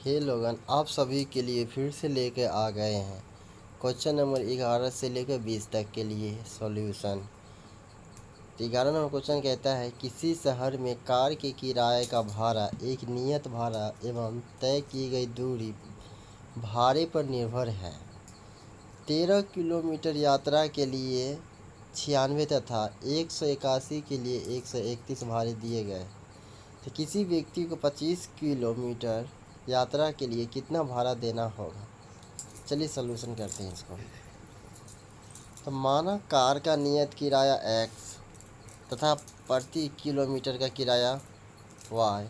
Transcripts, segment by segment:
हे लोगन, आप सभी के लिए फिर से लेकर आ गए हैं क्वेश्चन नंबर 11 से लेकर 20 तक के लिए सॉल्यूशन। 11 नंबर क्वेश्चन कहता है, किसी शहर में कार के किराए का भाड़ा एक नियत भाड़ा एवं तय की गई दूरी भाड़े पर निर्भर है। 13 किलोमीटर यात्रा के लिए 96 तथा 181 के लिए 131 भाड़े दिए गए। तो किसी व्यक्ति को 25 किलोमीटर यात्रा के लिए कितना भाड़ा देना होगा। चलिए सॉल्यूशन करते हैं इसको। तो माना कार का नियत किराया x तथा प्रति किलोमीटर का किराया y।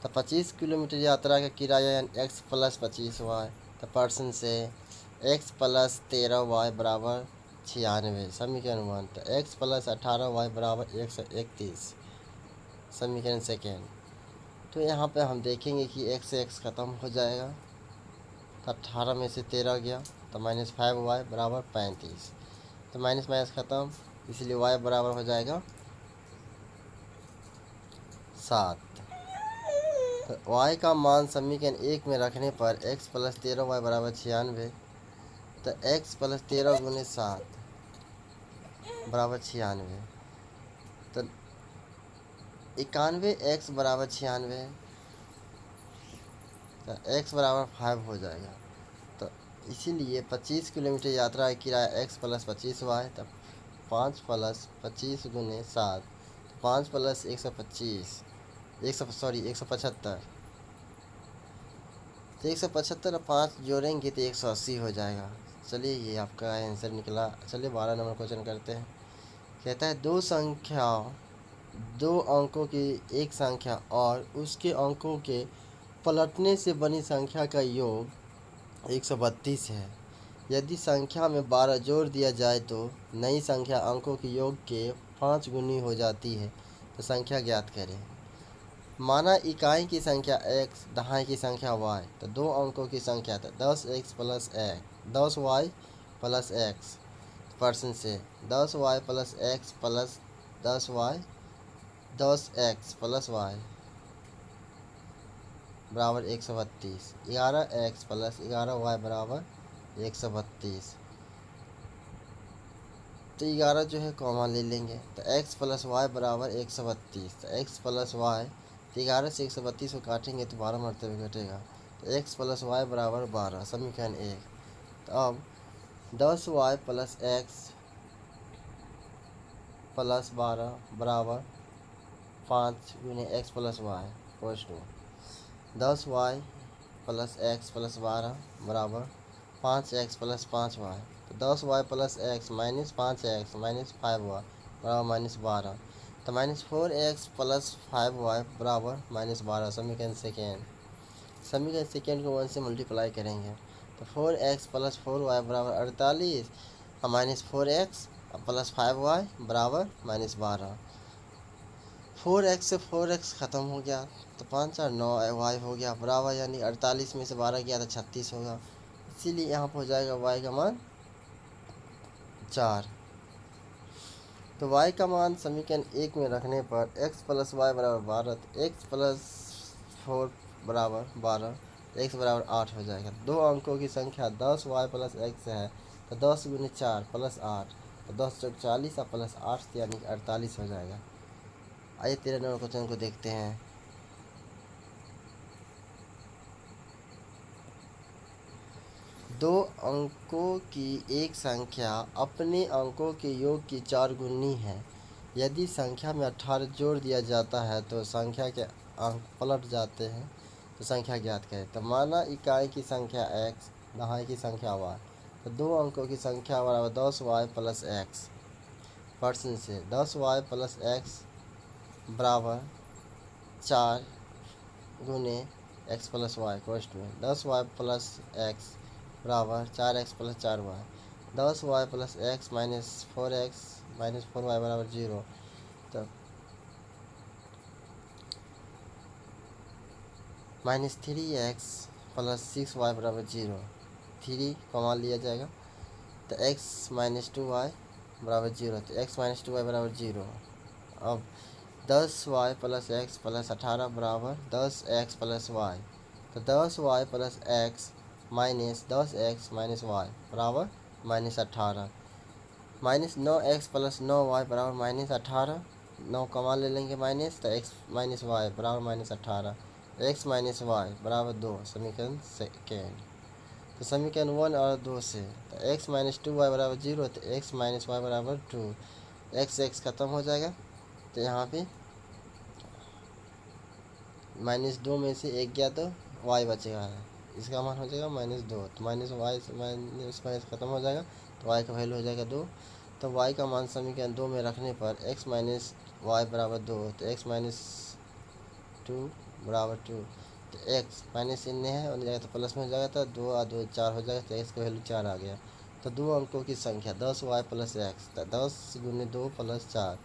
तो 25 किलोमीटर यात्रा का किराया यानी x प्लस 25y। तो पर्सन से x प्लस 13y बराबर 96 समीकरण 1। तो x प्लस 18y बराबर 131 समीकरण सेकेंड। तो यहाँ पे हम देखेंगे कि x से x ख़त्म हो जाएगा। तो 18 में से 13 गया तो -5y बराबर 35। तो माइनस माइनस ख़त्म, इसलिए y बराबर हो जाएगा 7। तो y का मान समीकरण 1 में रखने पर x प्लस 13y बराबर 96। तो x प्लस 13 गुने 7 बराबर 96। तो 91 x बराबर 96। तो x बराबर 5 हो जाएगा। तो इसीलिए 25 किलोमीटर यात्रा का किराया x प्लस 25y। तब 5 प्लस 25 गुने 7, 5 प्लस 125 175। तो 175 और 5 जोड़ेंगे तो 180 हो जाएगा। चलिए ये आपका आंसर निकला। चलिए 12 नंबर क्वेश्चन करते हैं। कहता है दो अंकों की एक संख्या और उसके अंकों के पलटने से बनी संख्या का योग 132 है। यदि संख्या में 12 जोड़ दिया जाए तो नई संख्या अंकों के योग के 5 गुनी हो जाती है। तो संख्या ज्ञात करें। माना इकाई की संख्या x, दहाई की संख्या y। तो दो अंकों की संख्या तो 10x plus 10y plus x। Person से 10y plus x plus 10y 10x plus y बराबर 132। 11x प्लस 11y बराबर 132। तो 11 जो है कॉमा ले लेंगे। तो x प्लस वाई बराबर 132। तो x प्लस वाई, तो 11 से 132 को काटेंगे तो 12 मरतबे घटेगा। तो x प्लस वाई बराबर 12 समीकरण 1। तो अब 10y प्लस x प्लस 12 बराबर 5 गुने x plus y equals to 10y plus x plus 12 बराबर 5x प्लस 5y। तो 10y plus x minus 5x minus 5y बराबर -12। तो -4x प्लस 5y बराबर -12 समीकरण सेकेंड। समीकरण सेकेंड को 1 से मल्टीप्लाई करेंगे तो 4x प्लस 4y बराबर 48 और -4x प्लस 5y बराबर -12। 4x से 4x ख़त्म हो गया तो 5 और 9 y हो गया बराबर, यानी 48 में से 12 गया तो 36 होगा। इसीलिए यहाँ पर हो जाएगा y का मान 4। तो y का मान समीकरण 1 में रखने पर x प्लस वाई बराबर 12। तो x प्लस 4 बराबर 12, x बराबर 8 हो जाएगा। दो अंकों की संख्या 10y प्लस x है। तो 10 गुने 4 प्लस 8, तो 10 चौक 40 और प्लस 8 यानी कि 48 हो जाएगा। आइए 13 नंबर क्वेश्चन को देखते हैं। दो अंकों की एक संख्या अपने अंकों के योग की 4 गुनी है। यदि संख्या में 18 जोड़ दिया जाता है तो संख्या के अंक पलट जाते हैं। तो संख्या ज्ञात करें। तो माना इकाई की संख्या x, दहाई की संख्या y। तो दो अंकों की संख्या बराबर 10y प्लस x। पर्सन से 10y प्लस x बराबर 4 गुने x प्लस वाई कोस्ट में 10y प्लस x बराबर 4x plus 4y। 10y plus x minus 4x minus 4y बराबर 0। तो -3x प्लस 6y बराबर 0। 3 कमा लिया जाएगा तो x माइनस 2y बराबर 0। तो x माइनस 2y बराबर 0। अब 10y प्लस x प्लस 18 बराबर 10x प्लस y। तो 10y plus x minus 10x minus y बराबर -18। माइनस 9x प्लस 9y बराबर -18। 9 कमा ले लेंगे माइनस, तो x माइनस वाई बराबर -18। x माइनस वाई बराबर 2, समीकरण सेकेंड। तो समीकरण 1 और 2 से तो x माइनस 2y बराबर 0, तो x माइनस वाई बराबर 2। x ख़त्म हो जाएगा, तो यहाँ पे -2 में से 1 गया तो y बचेगा, इसका मान हो जाएगा -2। तो माइनस वाई से माइनस माइनस ख़त्म हो जाएगा, तो y का वैल्यू हो जाएगा 2। तो y का मान समीकरण 2 में रखने पर x माइनस वाई बराबर 2, तो x माइनस 2 बराबर 2। तो x माइनस चिन्ह है और जाएगा तो प्लस में हो जाएगा, तो 2 और 2 4 हो जाएगा, तो x का वैल्यू 4 आ गया। तो दो अंकों की संख्या 10y प्लस एक्स, तो 10 × 2 + 4